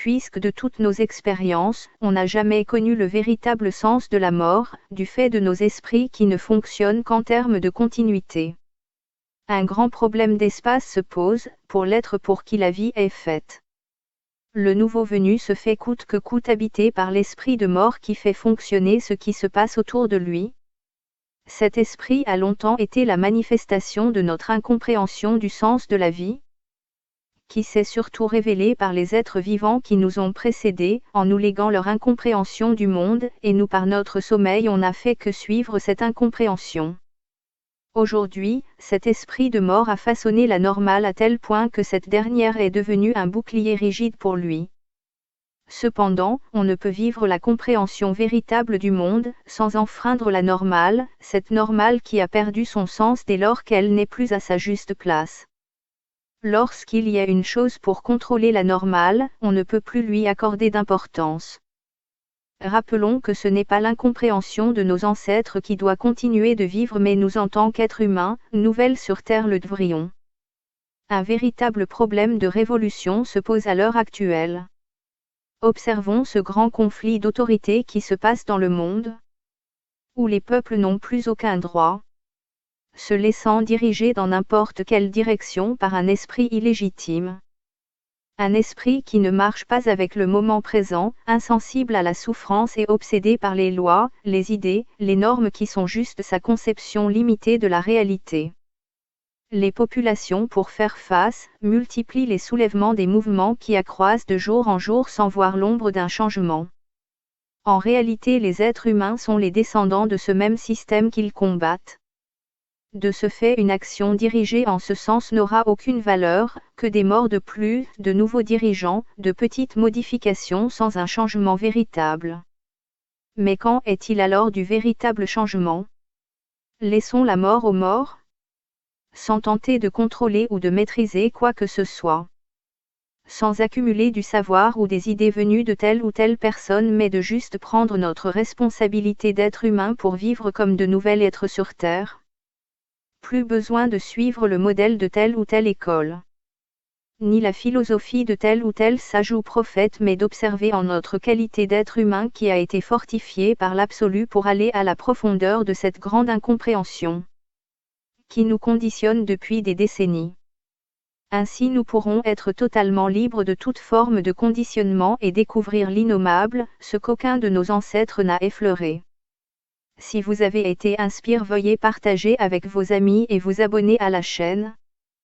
puisque de toutes nos expériences, on n'a jamais connu le véritable sens de la mort, du fait de nos esprits qui ne fonctionnent qu'en termes de continuité. Un grand problème d'espace se pose, pour l'être pour qui la vie est faite. Le nouveau venu se fait coûte que coûte habité par l'esprit de mort qui fait fonctionner ce qui se passe autour de lui. Cet esprit a longtemps été la manifestation de notre incompréhension du sens de la vie, qui s'est surtout révélée par les êtres vivants qui nous ont précédés, en nous léguant leur incompréhension du monde, et nous par notre sommeil on n'a fait que suivre cette incompréhension. Aujourd'hui, cet esprit de mort a façonné la normale à tel point que cette dernière est devenue un bouclier rigide pour lui. Cependant, on ne peut vivre la compréhension véritable du monde, sans enfreindre la normale, cette normale qui a perdu son sens dès lors qu'elle n'est plus à sa juste place. Lorsqu'il y a une chose pour contrôler la normale, on ne peut plus lui accorder d'importance. Rappelons que ce n'est pas l'incompréhension de nos ancêtres qui doit continuer de vivre mais nous en tant qu'êtres humains, nouvelles sur Terre le devrions. Un véritable problème de révolution se pose à l'heure actuelle. Observons ce grand conflit d'autorité qui se passe dans le monde, où les peuples n'ont plus aucun droit, se laissant diriger dans n'importe quelle direction par un esprit illégitime. Un esprit qui ne marche pas avec le moment présent, insensible à la souffrance et obsédé par les lois, les idées, les normes qui sont juste sa conception limitée de la réalité. Les populations pour faire face, multiplient les soulèvements des mouvements qui accroissent de jour en jour sans voir l'ombre d'un changement. En réalité les êtres humains sont les descendants de ce même système qu'ils combattent. De ce fait une action dirigée en ce sens n'aura aucune valeur, que des morts de plus, de nouveaux dirigeants, de petites modifications sans un changement véritable. Mais quand est-il alors du véritable changement? Laissons la mort aux morts, sans tenter de contrôler ou de maîtriser quoi que ce soit. Sans accumuler du savoir ou des idées venues de telle ou telle personne mais de juste prendre notre responsabilité d'être humain pour vivre comme de nouveaux êtres sur Terre. Plus besoin de suivre le modèle de telle ou telle école, ni la philosophie de tel ou tel sage ou prophète mais d'observer en notre qualité d'être humain qui a été fortifié par l'absolu pour aller à la profondeur de cette grande incompréhension, qui nous conditionne depuis des décennies. Ainsi nous pourrons être totalement libres de toute forme de conditionnement et découvrir l'innommable, ce qu'aucun de nos ancêtres n'a effleuré. Si vous avez été inspiré, veuillez partager avec vos amis et vous abonner à la chaîne.